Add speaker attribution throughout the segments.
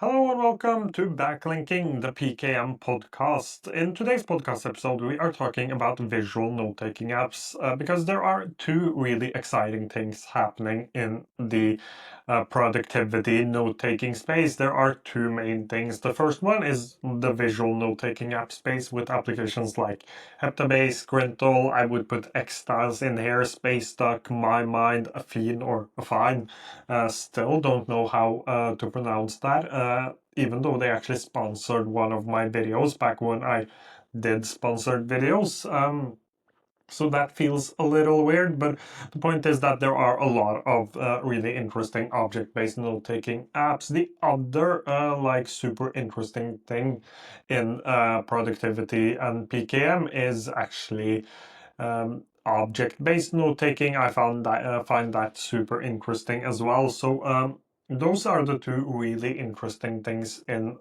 Speaker 1: Hello and welcome to Backlinking, the PKM podcast. In today's podcast episode, we are talking about visual note-taking apps because there are two really exciting things happening in the productivity note-taking space. There are two main things. The first one is the visual note-taking app space with applications like Heptabase, Squintle. I would put Xtiles in here, SpaceDuck, MyMind, Affine, or Affine. Still don't know how to pronounce that, even though they actually sponsored one of my videos back when I did sponsored videos. So that feels a little weird, but the point is that there are a lot of really interesting object-based note-taking apps. The other super interesting thing in productivity and PKM is actually object-based note-taking. I find that super interesting as well. So those are the two really interesting things in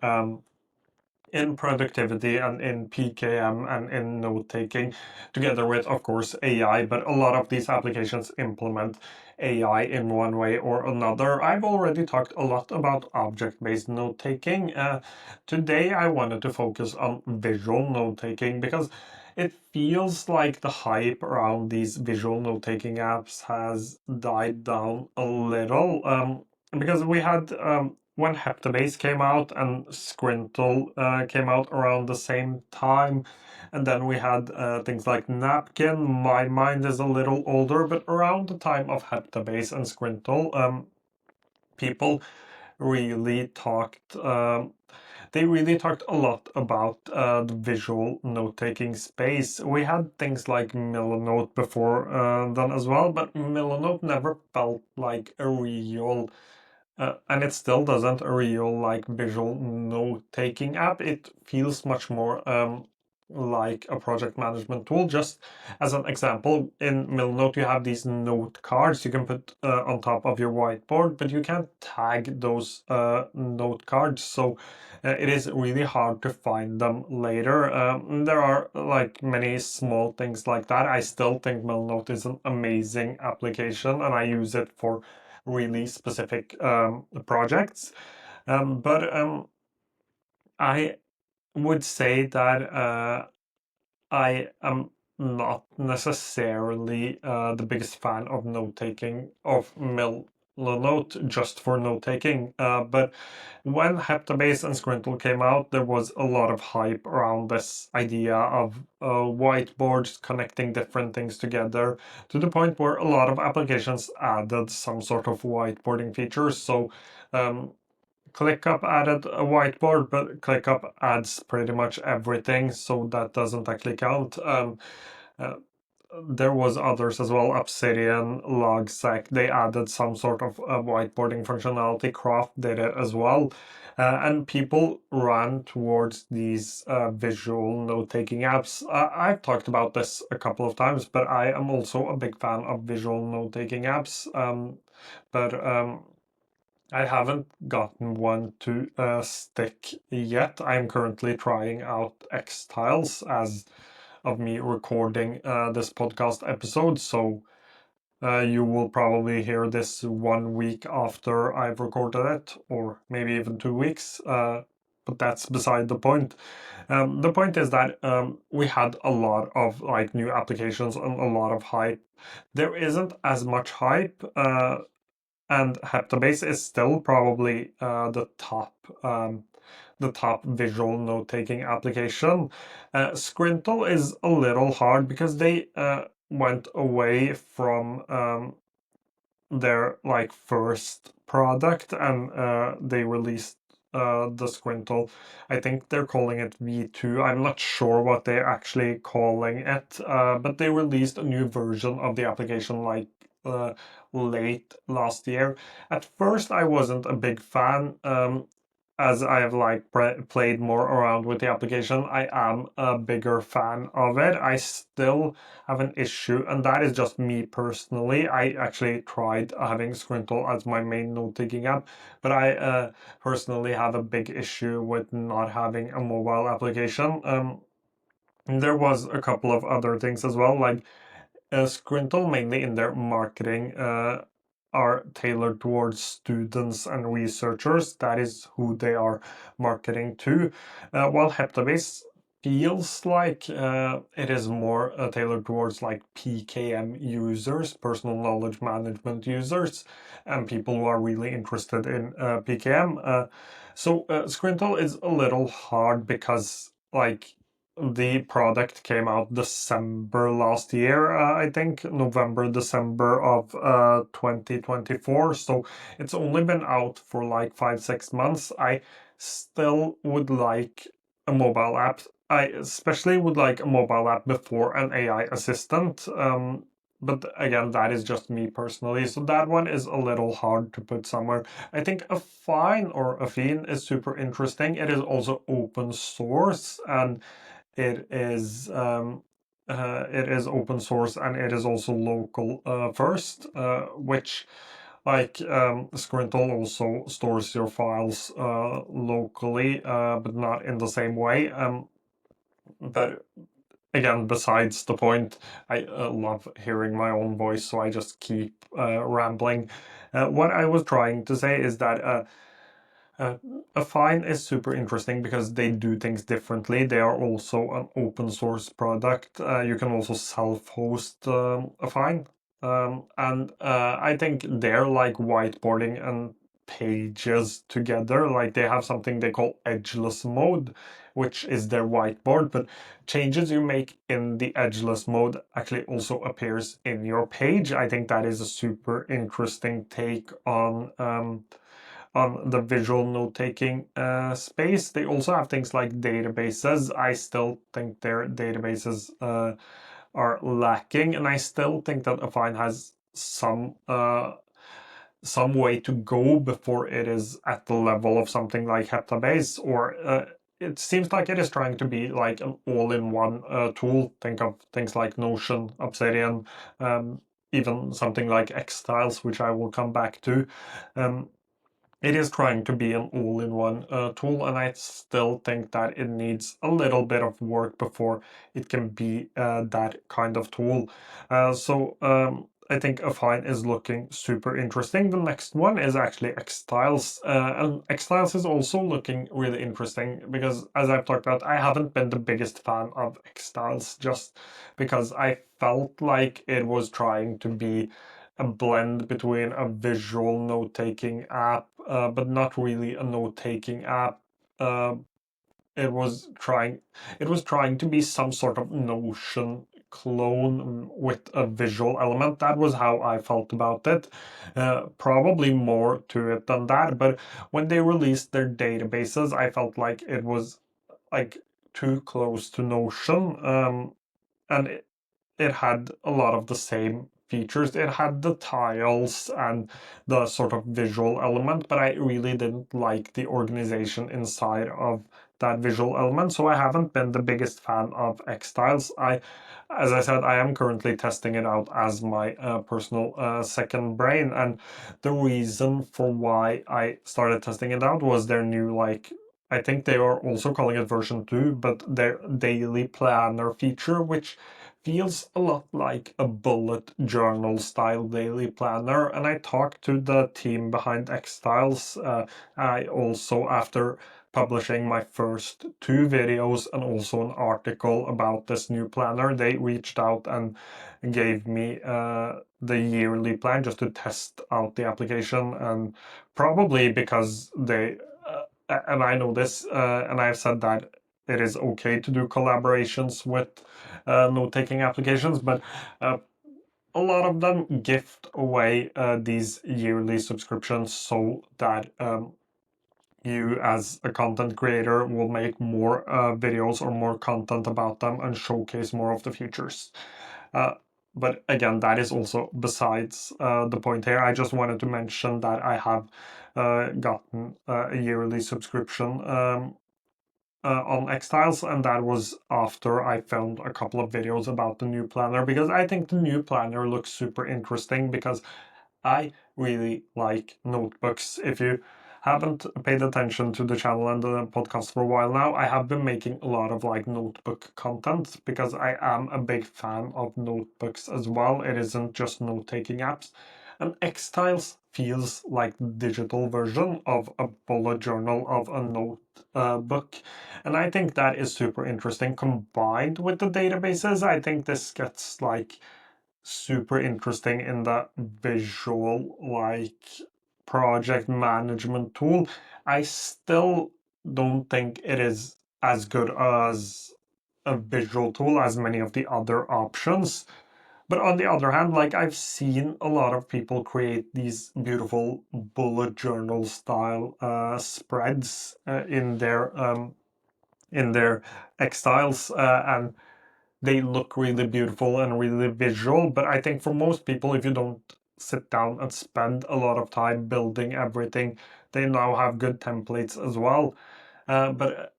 Speaker 1: productivity and in PKM and in note-taking, together with, of course, AI. But a lot of these applications implement AI in one way or another. I've already talked a lot about object-based note-taking. Today, I wanted to focus on visual note-taking because it feels like the hype around these visual note-taking apps has died down a little. Because we had when Heptabase came out and Squintle came out around the same time. And then we had things like Napkin. My mind is a little older, but around the time of Heptabase and Squintle, people really talked. They really talked a lot about the visual note-taking space. We had things like Milanote before then as well, but Milanote never felt like a real and it still doesn't a real like visual note-taking app. It feels much more like a project management tool. Just as an example, in Milnote you have these note cards you can put on top of your whiteboard, but you can't tag those note cards. So it is really hard to find them later. There are like many small things like that. I still think Milnote is an amazing application and I use it for really specific projects. But I would say that I am not necessarily the biggest fan of note taking of Milanote just for note taking. But when Heptabase and Squintle came out, there was a lot of hype around this idea of whiteboards connecting different things together to the point where a lot of applications added some sort of whiteboarding features. So um, ClickUp added a whiteboard, but ClickUp adds pretty much everything, so that doesn't actually count. Uh, there was others as well, Obsidian, Logsec, they added some sort of whiteboarding functionality. Craft did it as well. And people ran towards these visual note-taking apps. I've talked about this a couple of times, but I am also a big fan of visual note-taking apps. But I haven't gotten one to stick yet. I'm currently trying out Xtiles as of me recording this podcast episode, so you will probably hear this 1 week after I've recorded it, or maybe even 2 weeks. But that's beside the point. The point is that we had a lot of like new applications and a lot of hype. There isn't as much hype. And Heptabase is still probably the top visual note-taking application. Squintle is a little hard because they went away from their like first product and they released the Squintle. I think they're calling it V2. I'm not sure what they're actually calling it, but they released a new version of the application like uh, late last year. At first, I wasn't a big fan. As I have like played more around with the application, I am a bigger fan of it. I still have an issue, and that is just me personally. I actually tried having Squintle as my main note-taking app, but I personally have a big issue with not having a mobile application. There was a couple of other things as well, like Squintle mainly in their marketing are tailored towards students and researchers. That is who they are marketing to. While Heptabase feels like it is more tailored towards like PKM users, personal knowledge management users, and people who are really interested in PKM. So Squintle is a little hard because like the product came out December last year, I think, November, December of 2024. So it's only been out for like 5, 6 months. I still would like a mobile app. I especially would like a mobile app before an AI assistant. But again, that is just me personally. So that one is a little hard to put somewhere. I think a fine or a fiend is super interesting. It is also open source, and it is open source, and it is also local first, which like Squirtle also stores your files locally, but not in the same way. But again, besides the point, I love hearing my own voice, so I just keep rambling. What I was trying to say is that uh, a fine is super interesting because they do things differently. They are also an open source product. You can also self-host a fine. And I think they're like whiteboarding and pages together. Like they have something they call edgeless mode, which is their whiteboard, but changes you make in the edgeless mode actually also appears in your page. I think that is a super interesting take on the visual note-taking space. They also have things like databases. I still think their databases are lacking, and I still think that Affine has some way to go before it is at the level of something like Heptabase, or it seems like it is trying to be like an all-in-one tool. Think of things like Notion, Obsidian, even something like Xtiles, which I will come back to. It is trying to be an all-in-one tool, and I still think that it needs a little bit of work before it can be that kind of tool. So I think Affine is looking super interesting. The next one is actually Xtiles, and Xtiles is also looking really interesting because, as I've talked about, I haven't been the biggest fan of Xtiles just because I felt like it was trying to be a blend between a visual note-taking app, but not really a note-taking app. Uh, it was trying, it was trying to be some sort of Notion clone with a visual element. That was how I felt about it. Probably more to it than that. But when they released their databases, I felt like it was like too close to Notion. And it had a lot of the same features. It had the tiles and the sort of visual element, but I really didn't like the organization inside of that visual element. So I haven't been the biggest fan of Xtiles. As I said, I am currently testing it out as my personal second brain. And the reason for why I started testing it out was their new, like, I think they are also calling it version 2, but their daily planner feature, which feels a lot like a bullet journal style daily planner. And I talked to the team behind Xtiles. I also, after publishing my first 2 videos and also an article about this new planner, they reached out and gave me the yearly plan just to test out the application. And probably because and I know this, and I've said that it is okay to do collaborations with note-taking applications, but a lot of them gift away these yearly subscriptions so that you as a content creator will make more videos or more content about them and showcase more of the features. Uh, but again, that is also besides the point here. I just wanted to mention that I have gotten a yearly subscription on Xtiles, and that was after I filmed a couple of videos about the new planner, because I think the new planner looks super interesting because I really like notebooks. If you haven't paid attention to the channel and the podcast for a while now, I have been making a lot of like notebook content because I am a big fan of notebooks as well. It isn't just note-taking apps. And Xtiles feels like the digital version of a bullet journal of a notebook. And I think that is super interesting combined with the databases. I think this gets like super interesting in the visual like project management tool. I still don't think it is as good as a visual tool as many of the other options. But on the other hand, like I've seen a lot of people create these beautiful bullet journal style spreads in their X and they look really beautiful and really visual. But I think for most people, if you don't sit down and spend a lot of time building everything, they now have good templates as well. But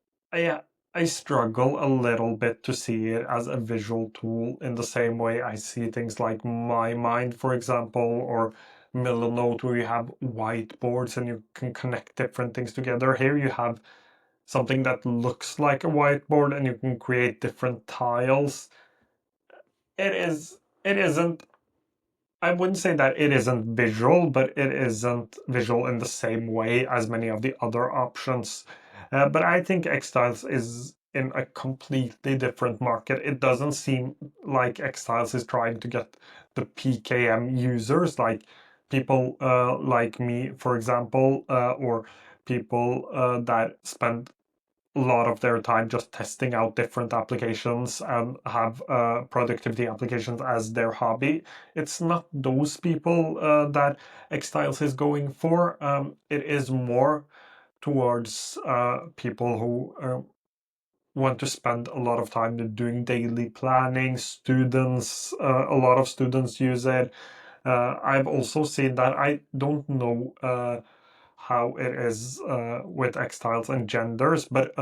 Speaker 1: I struggle a little bit to see it as a visual tool in the same way I see things like My Mind, for example, or Milanote, where you have whiteboards and you can connect different things together. Here you have something that looks like a whiteboard and you can create different tiles. It isn't, I wouldn't say that it isn't visual, but it isn't visual in the same way as many of the other options. But I think Xtiles is in a completely different market. It doesn't seem like Xtiles is trying to get the PKM users, like people like me, for example, or people that spend a lot of their time just testing out different applications and have productivity applications as their hobby. It's not those people that Xtiles is going for. It is more towards people who want to spend a lot of time doing daily planning. Students, a lot of students use it. I've also seen that. I don't know how it is with Xtiles and genders, but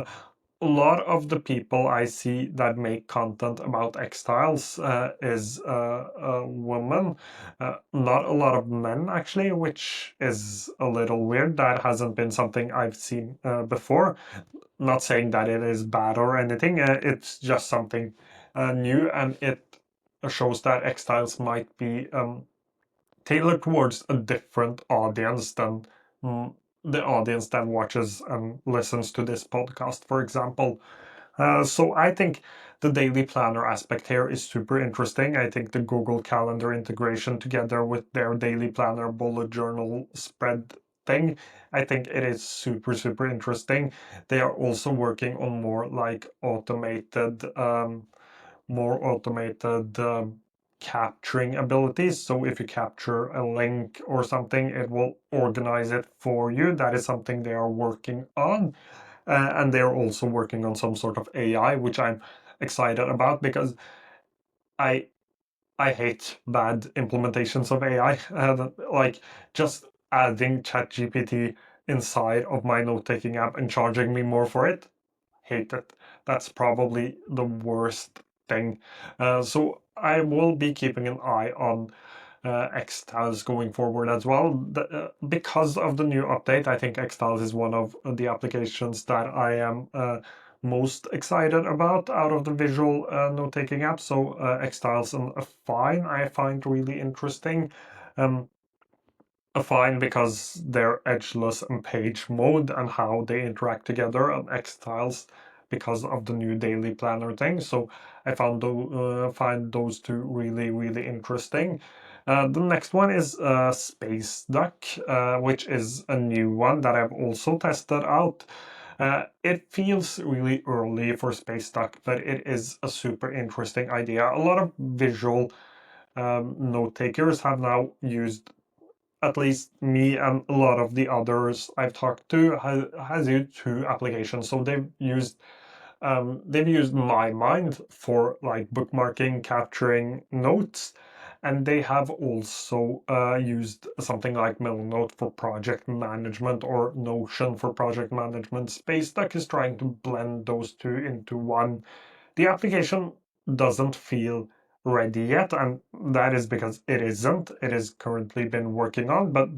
Speaker 1: a lot of the people I see that make content about Xtiles is women, not a lot of men actually, which is a little weird. That hasn't been something I've seen before. Not saying that it is bad or anything, it's just something new, and it shows that Xtiles might be tailored towards a different audience than mm, the audience that watches and listens to this podcast, for example. So I think the daily planner aspect here is super interesting. I think the Google Calendar integration together with their daily planner bullet journal spread thing, I think it is super, super interesting. They are also working on more automated capturing abilities. So if you capture a link or something, it will organize it for you. That is something they are working on. And they're also working on some sort of AI, which I'm excited about because I I hate bad implementations of AI. Like just adding ChatGPT inside of my note-taking app and charging me more for it. Hate it. That's probably the worst thing. So I will be keeping an eye on Xtiles going forward as well. Because of the new update, I think Xtiles is one of the applications that I am most excited about out of the visual note-taking apps. So Xtiles and Affine I find really interesting. Um, Affine because they're edgeless and page mode and how they interact together, and Xtiles because of the new daily planner thing. So I find those two really, really interesting. The next one is Space Duck, which is a new one that I've also tested out. It feels really early for Space Duck, but it is a super interesting idea. A lot of visual note takers have now used, at least me and a lot of the others I've talked to has used two applications. So they've used My Mind for like bookmarking, capturing notes, and they have also used something like Milnote for project management or Notion for project management. SpaceDuck is trying to blend those two into one. The application doesn't feel ready yet, and that is because it isn't. It is currently been working on, but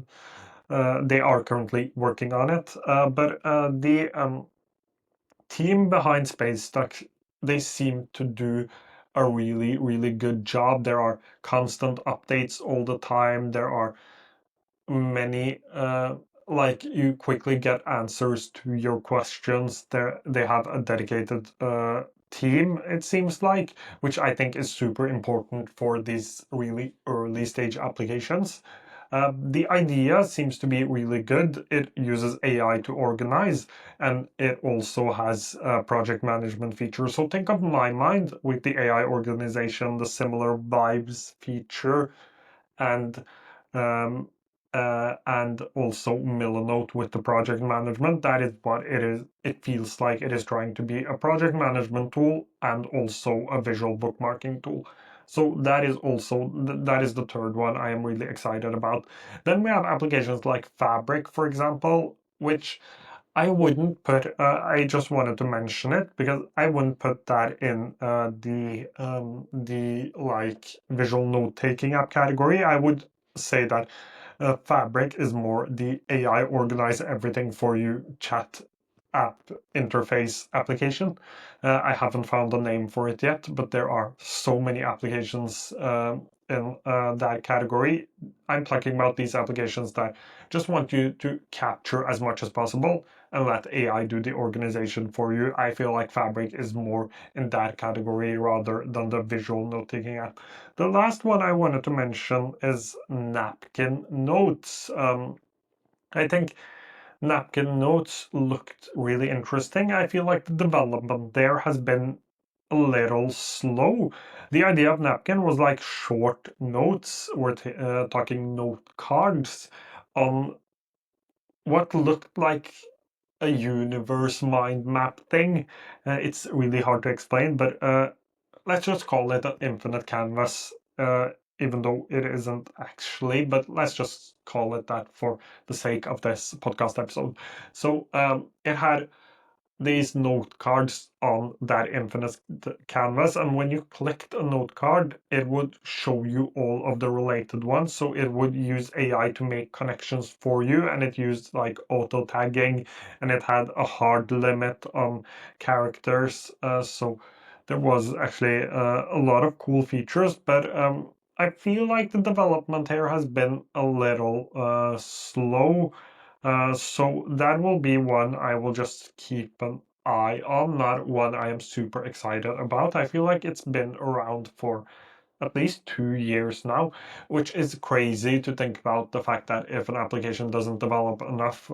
Speaker 1: they are currently working on it. But the team behind Space Duck, they seem to do a really, really good job. There are constant updates all the time. There are many like you quickly get answers to your questions. They have a dedicated team, it seems like, which I think is super important for these really early stage applications. The idea seems to be really good. It uses AI to organize, and it also has project management features. So think of my mind with the AI organization, the similar vibes feature, and um, and also Milanote with the project management. That is what it is. It feels like it is trying to be a project management tool and also a visual bookmarking tool. So that is also that is the third one I am really excited about. Then we have applications like Fabric, for example, which I wouldn't put. I just wanted to mention it because I wouldn't put that in the like visual note taking app category. I would say that Fabric is more the AI organize everything for you chat app interface application. I haven't found a name for it yet, but there are so many applications in that category. I'm talking about these applications that just want you to capture as much as possible and let AI do the organization for you. I feel like Fabric is more in that category rather than the visual note-taking app. The last one I wanted to mention is Napkin Notes. I think Napkin Notes looked really interesting. I feel like the development there has been a little slow. The idea of Napkin was like short notes. We're talking note cards on what looked like a universe mind map thing. It's really hard to explain, but let's just call it an infinite canvas, even though it isn't actually, but let's just call it that for the sake of this podcast episode. So it had these note cards on that infinite canvas, and when you clicked a note card, it would show you all of the related ones. So it would use AI to make connections for you, and it used like auto tagging, and it had a hard limit on characters. So there was actually a lot of cool features, but I feel like the development here has been a little slow. So that will be one I will just keep an eye on, not one I am super excited about. I feel like it's been around for at least 2 years now, which is crazy to think about the fact that if an application doesn't develop enough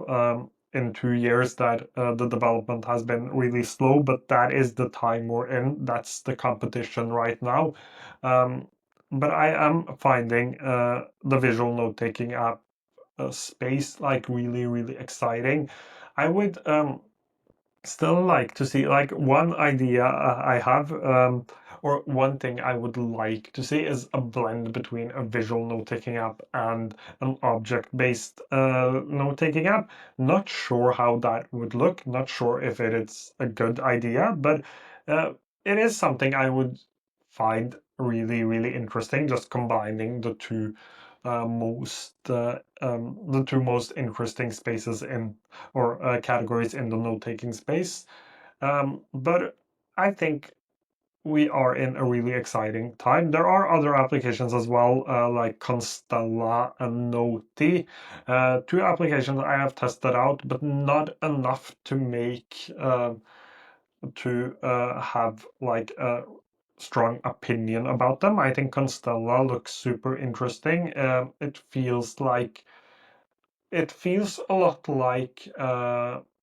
Speaker 1: in 2 years, that the development has been really slow, but that is the time we're in. That's the competition right now. Um, but I am finding the visual note-taking app space like really, really exciting. I would still like to see like one idea I have or one thing I would like to see is a blend between a visual note-taking app and an object-based note-taking app. Not sure how that would look, not sure if it is a good idea, but uh, it is something I would find really, really interesting, just combining the two most interesting spaces in or categories in the note-taking space. But I think we are in a really exciting time. There are other applications as well, like Constella and Noti. Two applications I have tested out, but not enough to make to have like a strong opinion about them. I think Constella looks super interesting. It feels a lot like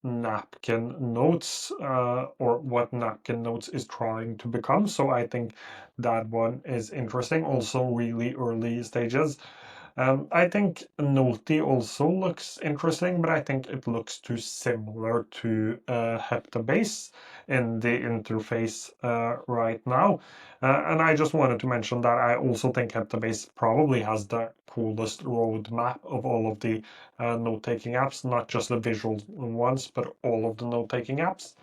Speaker 1: Napkin Notes, or what Napkin Notes is trying to become. So I think that one is interesting. Also, really early stages. I think Noti also looks interesting, but I think it looks too similar to Heptabase in the interface right now. And I just wanted to mention that I also think Heptabase probably has the coolest roadmap of all of the note-taking apps, not just the visual ones, but all of the note-taking apps.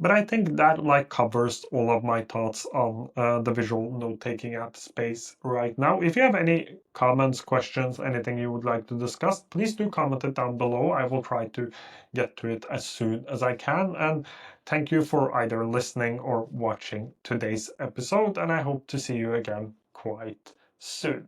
Speaker 1: But I think that like covers all of my thoughts on the visual note-taking app space right now. If you have any comments, questions, anything you would like to discuss, please do comment it down below. I will try to get to it as soon as I can. And thank you for either listening or watching today's episode. And I hope to see you again quite soon.